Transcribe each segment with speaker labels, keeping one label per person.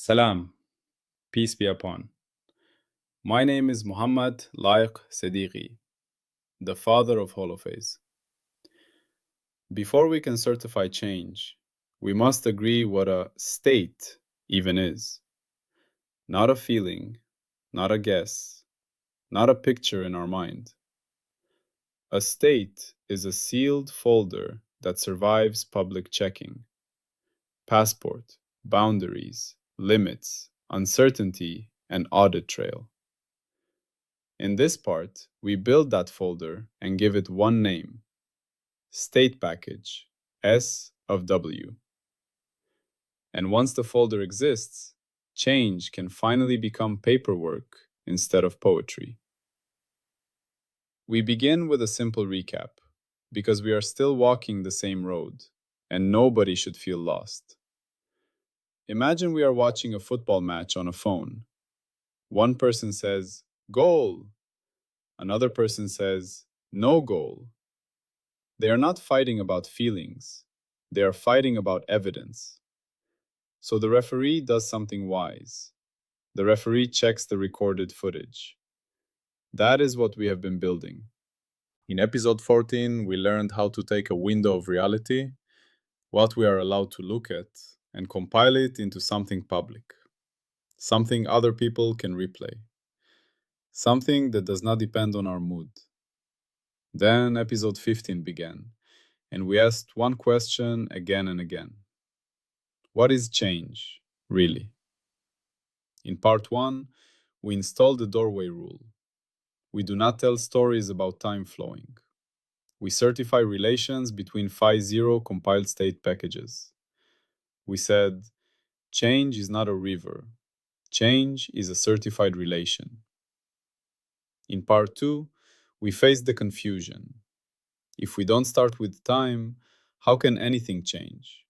Speaker 1: Salam, peace be upon. My name is Muhammad Laiq Sadiqi, the father of holophase. Before we can certify change, we must agree what a state even is. Not a feeling, not a guess, not a picture in our mind. A state is a sealed folder that survives public checking. Passport, boundaries, limits, uncertainty, and audit trail. In this part, we build that folder and give it one name, state package, S of W. And once the folder exists, change can finally become paperwork instead of poetry. We begin with a simple recap, because we are still walking the same road, and nobody should feel lost. Imagine we are watching a football match on a phone. One person says, "Goal!" Another person says, "No goal." They are not fighting about feelings. They are fighting about evidence. So the referee does something wise. The referee checks the recorded footage. That is what we have been building. In episode 14, we learned how to take a window of reality, what we are allowed to look at, and compile it into something public, something other people can replay, something that does not depend on our mood. Then episode 15 began, and we asked one question again and again. What is change, really? In part 1, we installed the doorway rule. We do not tell stories about time flowing. We certify relations between phi0 compiled state packages. We said, change is not a river. Change is a certified relation. In part 2, we faced the confusion. If we don't start with time, how can anything change?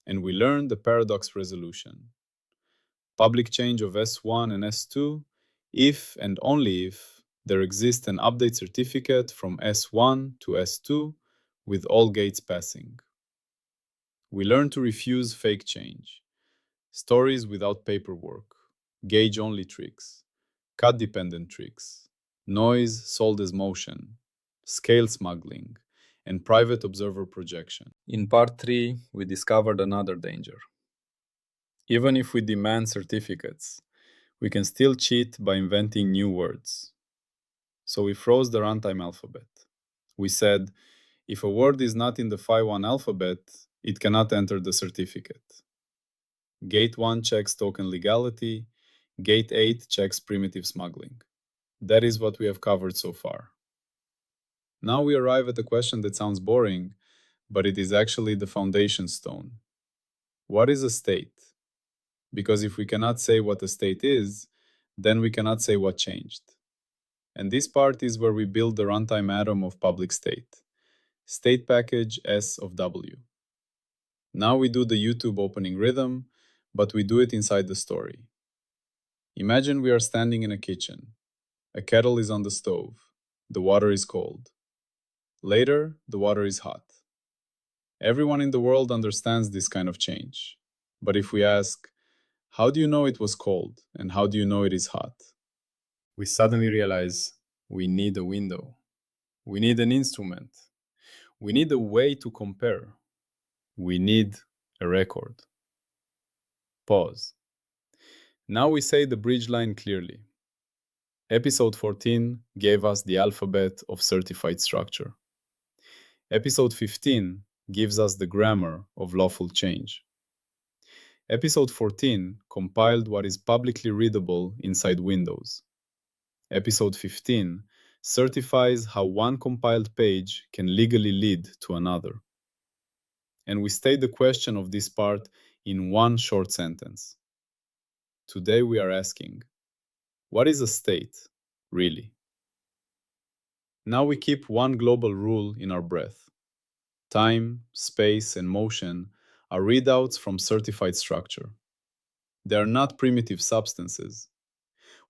Speaker 1: And we learned the paradox resolution. Public change of S1 and S2 if and only if there exists an update certificate from S1 to S2 with all gates passing. We learn to refuse fake change, stories without paperwork, gauge-only tricks, cut-dependent tricks, noise sold as motion, scale smuggling, and private observer projection. In part 3, we discovered another danger. Even if we demand certificates, we can still cheat by inventing new words. So we froze the runtime alphabet. We said, if a word is not in the phi1 alphabet, it cannot enter the certificate. Gate 1 checks token legality, Gate 8 checks primitive smuggling. That is what we have covered so far. Now we arrive at a question that sounds boring, but it is actually the foundation stone. What is a state? Because if we cannot say what a state is, then we cannot say what changed. And this part is where we build the runtime atom of public state package S of W. Now we do the YouTube opening rhythm, but we do it inside the story. Imagine we are standing in a kitchen. A kettle is on the stove. The water is cold. Later, the water is hot. Everyone in the world understands this kind of change. But if we ask, how do you know it was cold, and how do you know it is hot? We suddenly realize we need a window. We need an instrument. We need a way to compare. We need a record. Pause. Now we say the bridge line clearly. Episode 14 gave us the alphabet of certified structure. Episode 15 gives us the grammar of lawful change. Episode 14 compiled what is publicly readable inside Windows. Episode 15 certifies how one compiled page can legally lead to another. And we state the question of this part in one short sentence. Today we are asking, what is a state, really? Now we keep one global rule in our breath. Time, space, and motion are readouts from certified structure. They are not primitive substances.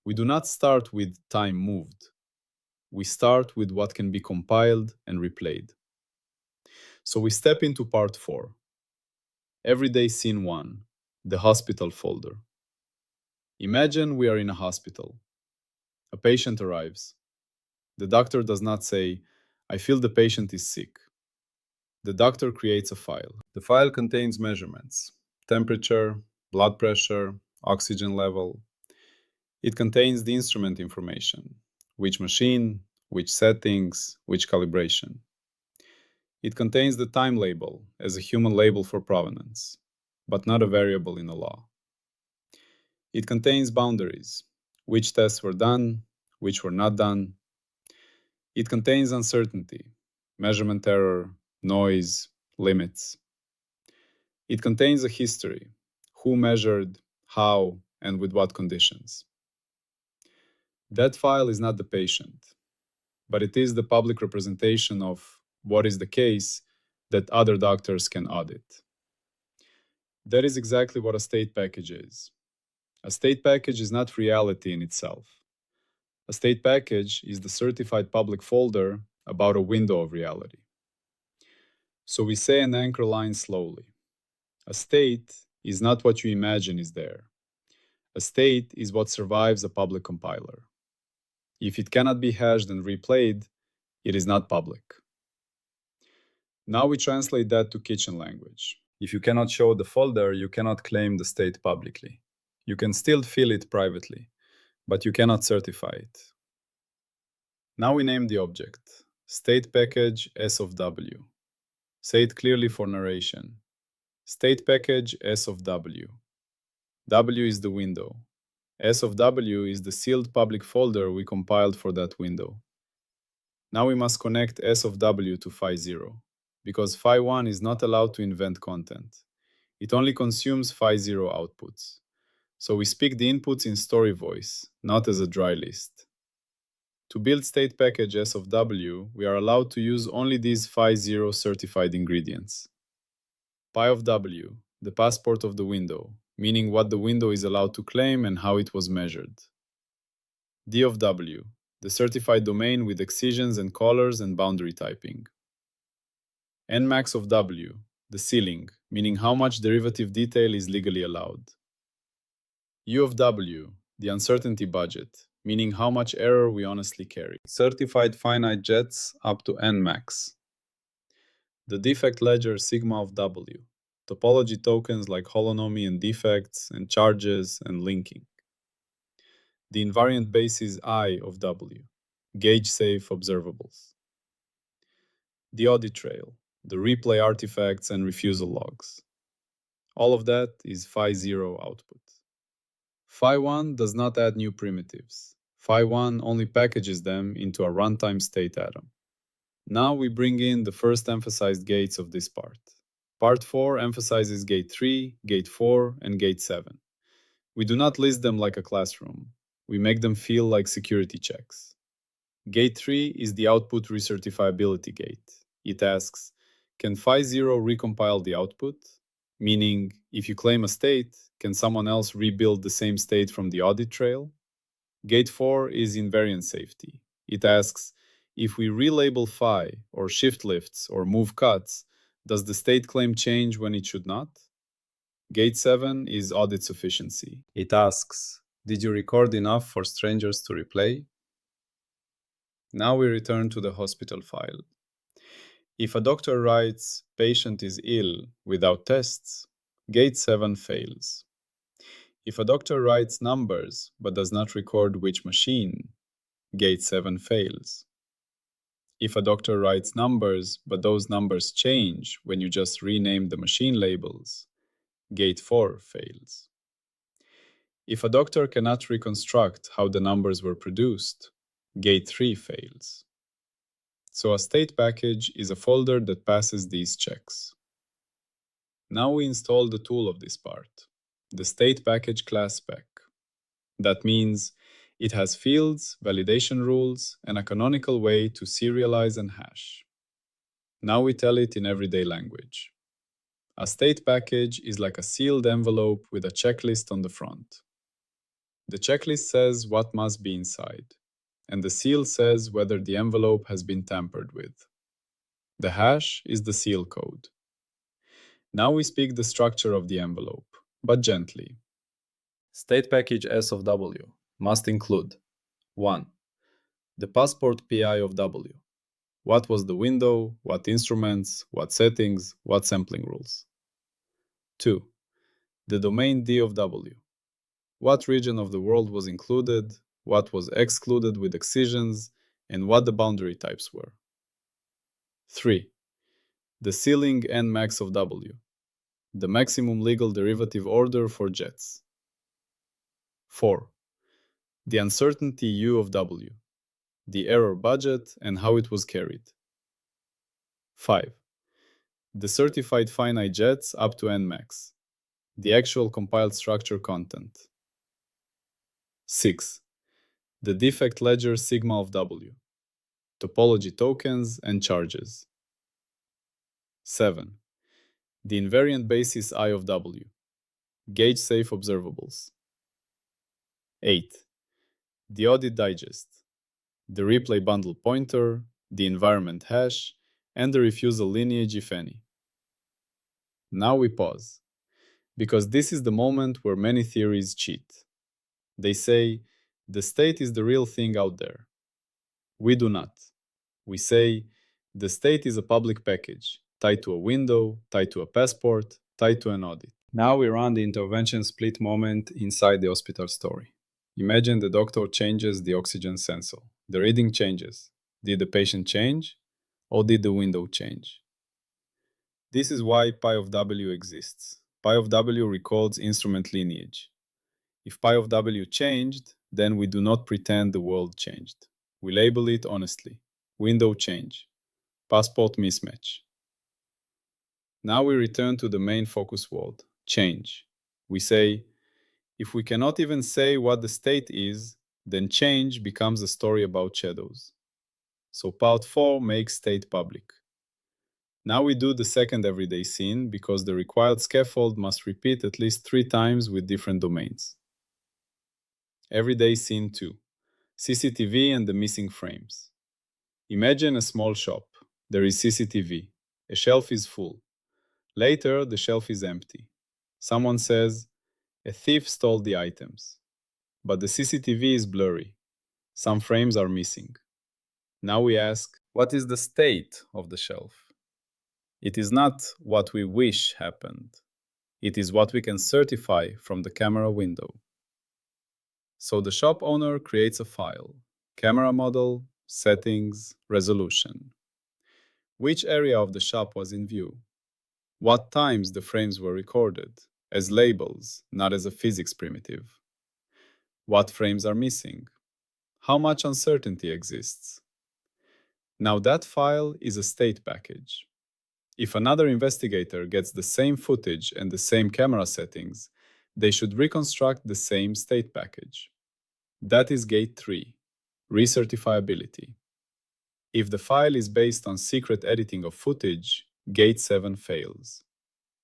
Speaker 1: We do not start with time moved. We start with what can be compiled and replayed. So we step into part 4. Everyday scene 1, the hospital folder. Imagine we are in a hospital. A patient arrives. The doctor does not say, I feel the patient is sick. The doctor creates a file. The file contains measurements: temperature, blood pressure, oxygen level. It contains the instrument information: which machine, which settings, which calibration. It contains the time label as a human label for provenance, but not a variable in a law. It contains boundaries: which tests were done, which were not done. It contains uncertainty, measurement error, noise, limits. It contains a history: who measured, how, and with what conditions. That file is not the patient, but it is the public representation of what is the case that other doctors can audit. That is exactly what a state package is. A state package is not reality in itself. A state package is the certified public folder about a window of reality. So we say an anchor line slowly. A state is not what you imagine is there. A state is what survives a public compiler. If it cannot be hashed and replayed, it is not public. Now we translate that to kitchen language. If you cannot show the folder, you cannot claim the state publicly. You can still fill it privately, but you cannot certify it. Now we name the object, state package S of W. Say it clearly for narration. State package S of W. W is the window. S of W is the sealed public folder we compiled for that window. Now we must connect S of W to phi0, because phi1 is not allowed to invent content. It only consumes phi0 outputs. So we speak the inputs in story voice, not as a dry list. To build state package S of W, we are allowed to use only these phi0 certified ingredients. Pi of W, the passport of the window, meaning what the window is allowed to claim and how it was measured. D of W, the certified domain with excisions and colors and boundary typing. Nmax of W, the ceiling, meaning how much derivative detail is legally allowed. U of W, the uncertainty budget, meaning how much error we honestly carry. Certified finite jets up to Nmax. The defect ledger sigma of W, topology tokens like holonomy and defects and charges and linking. The invariant basis I of W, gauge-safe observables. The audit trail, the replay artifacts and refusal logs. All of that is phi0 output. Phi1 does not add new primitives. Phi1 only packages them into a runtime state atom. Now we bring in the first emphasized gates of this part. Part 4 emphasizes gate 3, gate 4, and gate 7. We do not list them like a classroom. We make them feel like security checks. Gate 3 is the output recertifiability gate. It asks, can phi0 recompile the output? Meaning, if you claim a state, can someone else rebuild the same state from the audit trail? Gate 4 is invariant safety. It asks, if we relabel phi, or shift lifts, or move cuts, does the state claim change when it should not? Gate 7 is audit sufficiency. It asks, did you record enough for strangers to replay? Now we return to the hospital file. If a doctor writes, patient is ill, without tests, gate 7 fails. If a doctor writes numbers but does not record which machine, gate 7 fails. If a doctor writes numbers but those numbers change when you just rename the machine labels, gate 4 fails. If a doctor cannot reconstruct how the numbers were produced, gate 3 fails. So a state package is a folder that passes these checks. Now we install the tool of this part, the state package class spec. That means it has fields, validation rules, and a canonical way to serialize and hash. Now we tell it in everyday language. A state package is like a sealed envelope with a checklist on the front. The checklist says what must be inside, and the seal says whether the envelope has been tampered with. The hash is the seal code. Now we speak the structure of the envelope, but gently. State package S of W must include 1. The passport PI of W. What was the window, what instruments, what settings, what sampling rules. 2. The domain D of W. What region of the world was included, what was excluded with excisions, and what the boundary types were. 3. The ceiling N max of W. The maximum legal derivative order for jets. 4. The uncertainty U of W. The error budget and how it was carried. 5. The certified finite jets up to N max. The actual compiled structure content. 6. The defect ledger sigma of W. Topology tokens and charges. 7. The invariant basis I of W. Gauge safe observables. 8. The audit digest. The replay bundle pointer, the environment hash, and the refusal lineage if any. Now we pause, because this is the moment where many theories cheat. They say, the state is the real thing out there. We do not. We say, the state is a public package, tied to a window, tied to a passport, tied to an audit. Now we run the intervention split moment inside the hospital story. Imagine the doctor changes the oxygen sensor. The reading changes. Did the patient change, or did the window change? This is why pi of W exists. Pi of W records instrument lineage. If pi of W changed, then we do not pretend the world changed. We label it honestly. Window change. Passport mismatch. Now we return to the main focus word, change. We say, if we cannot even say what the state is, then change becomes a story about shadows. So part 4 makes state public. Now we do the second everyday scene because the required scaffold must repeat at least 3 times with different domains. Everyday scene 2. CCTV and the missing frames. Imagine a small shop. There is CCTV. A shelf is full. Later, the shelf is empty. Someone says, a thief stole the items. But the CCTV is blurry. Some frames are missing. Now we ask, what is the state of the shelf? It is not what we wish happened. It is what we can certify from the camera window. So the shop owner creates a file, camera model, settings, resolution. Which area of the shop was in view? What times the frames were recorded, as labels, not as a physics primitive. What frames are missing? How much uncertainty exists? Now that file is a state package. If another investigator gets the same footage and the same camera settings, they should reconstruct the same state package. That is gate 3, recertifiability. If the file is based on secret editing of footage, gate 7 fails.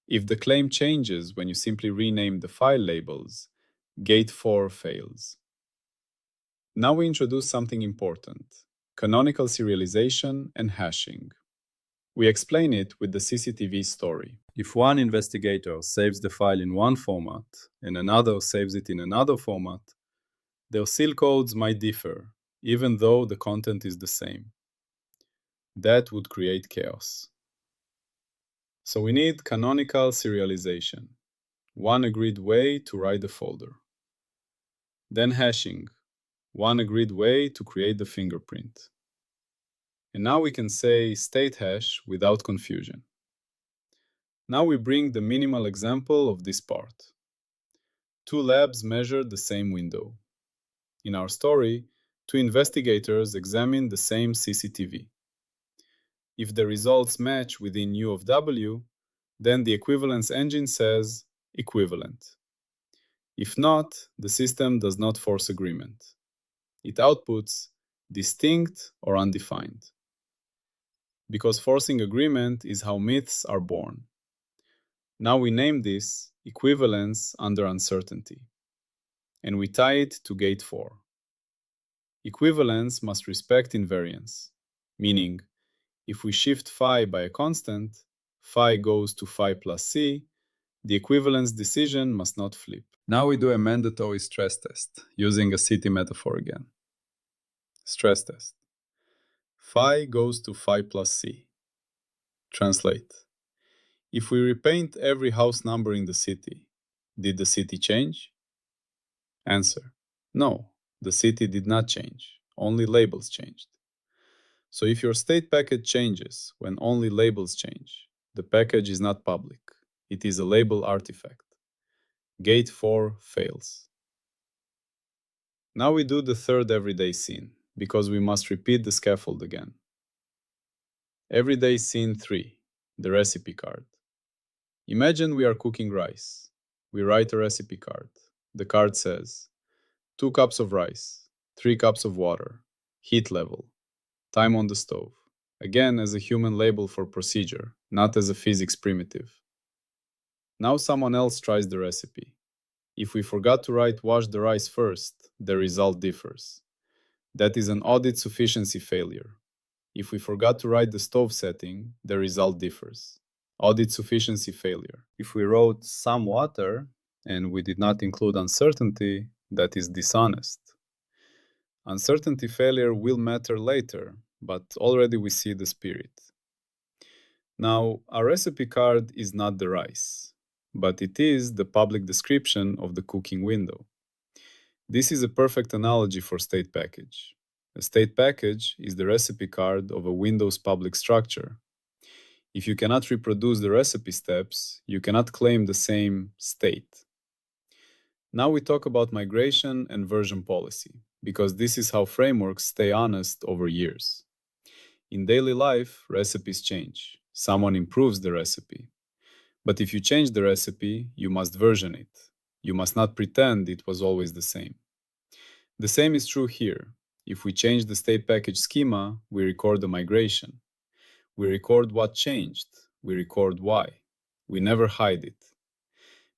Speaker 1: If the claim changes when you simply rename the file labels, gate 4 fails. Now we introduce something important, canonical serialization and hashing. We explain it with the CCTV story. If one investigator saves the file in one format and another saves it in another format, their seal codes might differ, even though the content is the same. That would create chaos. So we need canonical serialization, one agreed way to write the folder. Then hashing, one agreed way to create the fingerprint. And now we can say state hash without confusion. Now we bring the minimal example of this part. 2 labs measured the same window. In our story, 2 investigators examined the same CCTV. If the results match within U of W, then the equivalence engine says equivalent. If not, the system does not force agreement. It outputs distinct or undefined. Because forcing agreement is how myths are born. Now we name this equivalence under uncertainty, and we tie it to gate 4. Equivalence must respect invariance, meaning if we shift phi by a constant, phi goes to phi plus c, The equivalence decision must not flip. Now we do a mandatory stress test, using a city metaphor again. Stress test. Phi goes to phi plus c. Translate. If we repaint every house number in the city, did the city change? Answer. No, the city did not change. Only labels changed. So if your state package changes when only labels change, the package is not public. It is a label artifact. Gate 4 fails. Now we do the third everyday scene, because we must repeat the scaffold again. Everyday scene 3, the recipe card. Imagine we are cooking rice. We write a recipe card. The card says 2 cups of rice, 3 cups of water, heat level, time on the stove. Again, as a human label for procedure, not as a physics primitive. Now someone else tries the recipe. If we forgot to write wash the rice first, the result differs. That is an audit sufficiency failure. If we forgot to write the stove setting, the result differs. Audit sufficiency failure. If we wrote some water and we did not include uncertainty, that is dishonest. Uncertainty failure will matter later, but already we see the spirit. Now, our recipe card is not the rice, but it is the public description of the cooking window. This is a perfect analogy for state package. A state package is the recipe card of a Windows public structure. If you cannot reproduce the recipe steps, you cannot claim the same state. Now we talk about migration and version policy, because this is how frameworks stay honest over years. In daily life, recipes change. Someone improves the recipe. But if you change the recipe, you must version it. You must not pretend it was always the same. The same is true here. If we change the state package schema, we record the migration. We record what changed. We record why. We never hide it.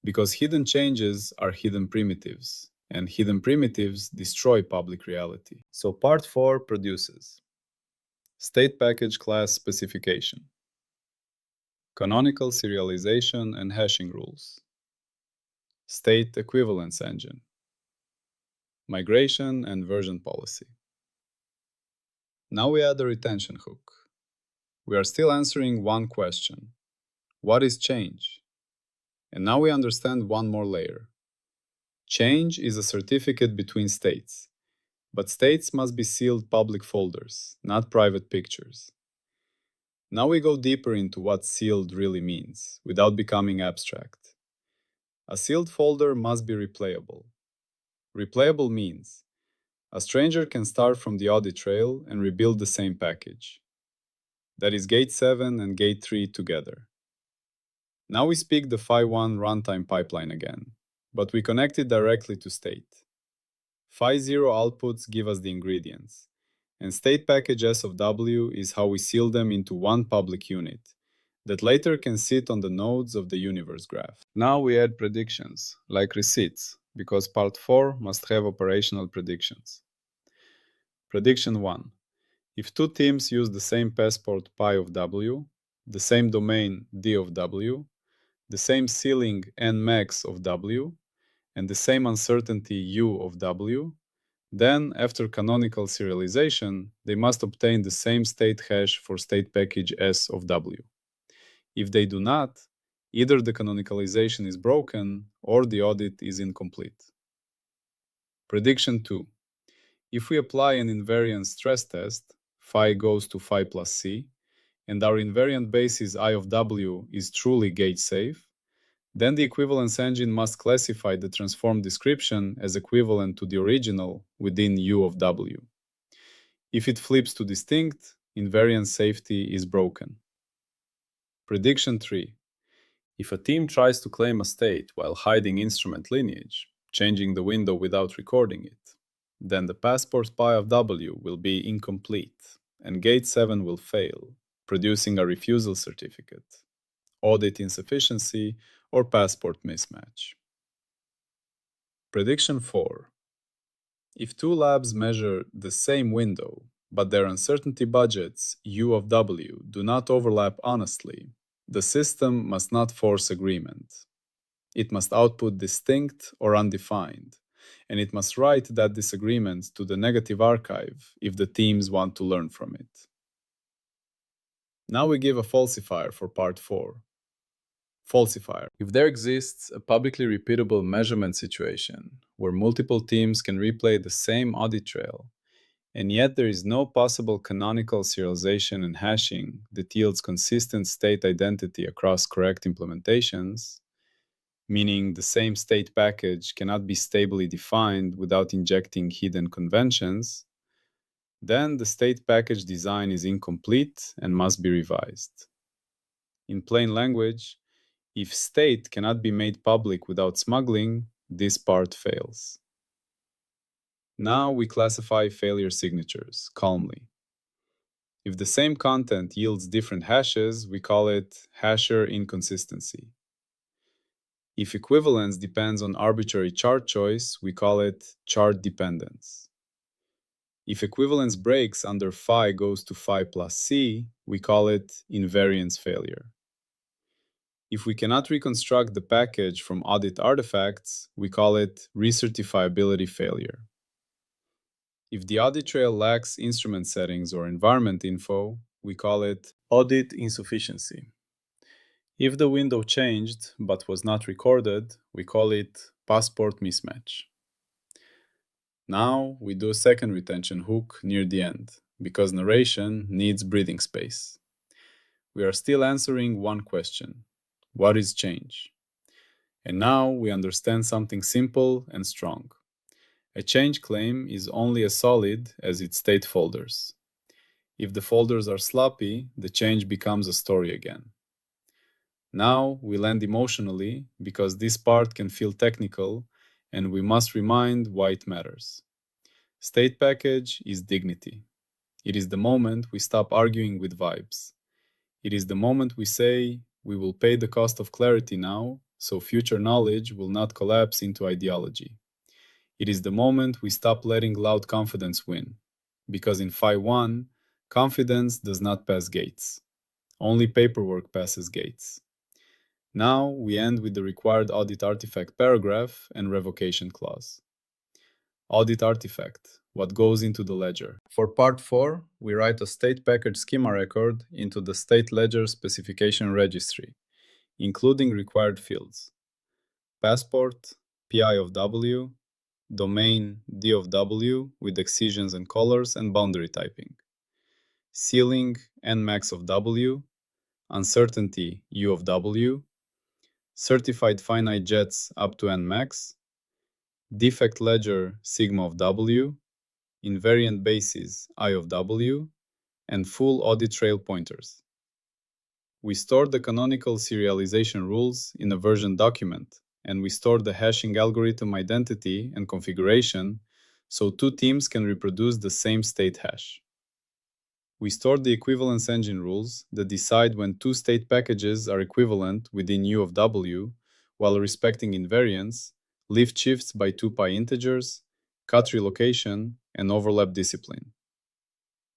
Speaker 1: Because hidden changes are hidden primitives, and hidden primitives destroy public reality. So part 4 produces state package class specification, canonical serialization and hashing rules, state equivalence engine, migration and version policy. Now we add a retention hook. We are still answering one question. What is change? And now we understand one more layer. Change is a certificate between states, but states must be sealed public folders, not private pictures. Now we go deeper into what sealed really means, without becoming abstract. A sealed folder must be replayable. Replayable means a stranger can start from the audit trail and rebuild the same package. That is gate 7 and gate 3 together. Now we speak the phi1 runtime pipeline again, but we connect it directly to state. Phi0 outputs give us the ingredients, and state package S of W is how we seal them into one public unit that later can sit on the nodes of the universe graph. Now we add predictions, like receipts, because part 4 must have operational predictions. Prediction 1. If two teams use the same passport pi of W, the same domain D of W, the same ceiling n max of W, and the same uncertainty U of W, then after canonical serialization, they must obtain the same state hash for state package S of W. If they do not, either the canonicalization is broken or the audit is incomplete. Prediction 2. If we apply an invariant stress test, phi goes to phi plus c, and our invariant basis I of W is truly gate safe, then the equivalence engine must classify the transform description as equivalent to the original within U of W. If it flips to distinct, invariant safety is broken. Prediction 3. If a team tries to claim a state while hiding instrument lineage, changing the window without recording it, then the passport pi of W will be incomplete, and gate 7 will fail, producing a refusal certificate, audit insufficiency, or passport mismatch. Prediction 4. If two labs measure the same window, but their uncertainty budgets, U of W, do not overlap honestly, the system must not force agreement. It must output distinct or undefined, and it must write that disagreement to the negative archive if the teams want to learn from it. Now we give a falsifier for part 4. Falsifier. If there exists a publicly repeatable measurement situation where multiple teams can replay the same audit trail, and yet there is no possible canonical serialization and hashing that yields consistent state identity across correct implementations, meaning the same state package cannot be stably defined without injecting hidden conventions, then the state package design is incomplete and must be revised. In plain language, if state cannot be made public without smuggling, this part fails. Now we classify failure signatures calmly. If the same content yields different hashes, we call it hasher inconsistency. If equivalence depends on arbitrary chart choice, we call it chart dependence. If equivalence breaks under phi goes to phi plus c, we call it invariance failure. If we cannot reconstruct the package from audit artifacts, we call it recertifiability failure. If the audit trail lacks instrument settings or environment info, we call it audit insufficiency. If the window changed but was not recorded, we call it passport mismatch. Now we do a second retention hook near the end, because narration needs breathing space. We are still answering one question: what is change? And now we understand something simple and strong. A change claim is only as solid as its state folders. If the folders are sloppy, the change becomes a story again. Now we land emotionally because this part can feel technical and we must remind why it matters. State package is dignity. It is the moment we stop arguing with vibes. It is the moment we say, we will pay the cost of clarity now, so future knowledge will not collapse into ideology. It is the moment we stop letting loud confidence win. Because in Phi 1, confidence does not pass gates. Only paperwork passes gates. Now we end with the required audit artifact paragraph and revocation clause. Audit artifact, what goes into the ledger. For part 4, we write a state package schema record into the state ledger specification registry, including required fields: passport, PI of W, domain D of W with excisions and colors and boundary typing, ceiling Nmax of W, uncertainty U of W, certified finite jets up to Nmax, defect ledger sigma of W, invariant basis I of W, and full audit trail pointers. We store the canonical serialization rules in a version document, and we store the hashing algorithm identity and configuration so two teams can reproduce the same state hash. We store the equivalence engine rules that decide when two state packages are equivalent within U of W while respecting invariance, lift shifts by 2π integers, cut relocation, and overlap discipline.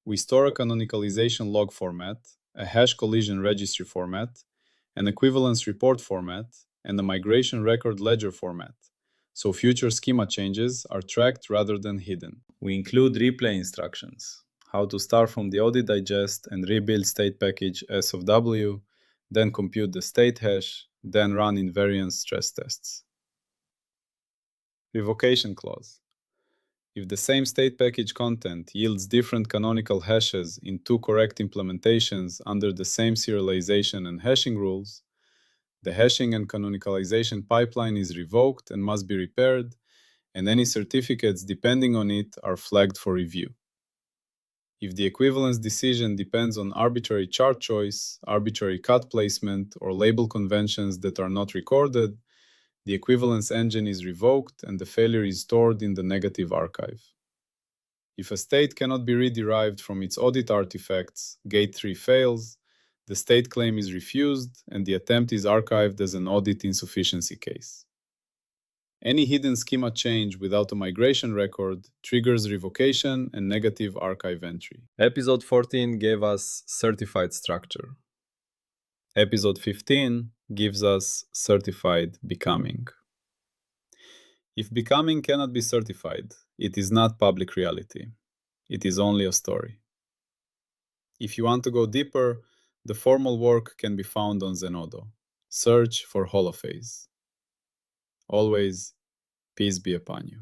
Speaker 1: We store a canonicalization log format, a hash collision registry format, an equivalence report format, and a migration record ledger format, so future schema changes are tracked rather than hidden. We include replay instructions, how to start from the audit digest and rebuild state package S of W, then compute the state hash, then run invariance stress tests. Revocation clause. If the same state package content yields different canonical hashes in two correct implementations under the same serialization and hashing rules, the hashing and canonicalization pipeline is revoked and must be repaired, and any certificates depending on it are flagged for review. If the equivalence decision depends on arbitrary chart choice, arbitrary cut placement, or label conventions that are not recorded, the equivalence engine is revoked and the failure is stored in the negative archive. If a state cannot be rederived from its audit artifacts, gate 3 fails, the state claim is refused, and the attempt is archived as an audit insufficiency case. Any hidden schema change without a migration record triggers revocation and negative archive entry. Episode 14 gave us certified structure. Episode 15 gives us certified becoming. If becoming cannot be certified, it is not public reality. It is only a story. If you want to go deeper, the formal work can be found on Zenodo. Search for holophase. Always, peace be upon you.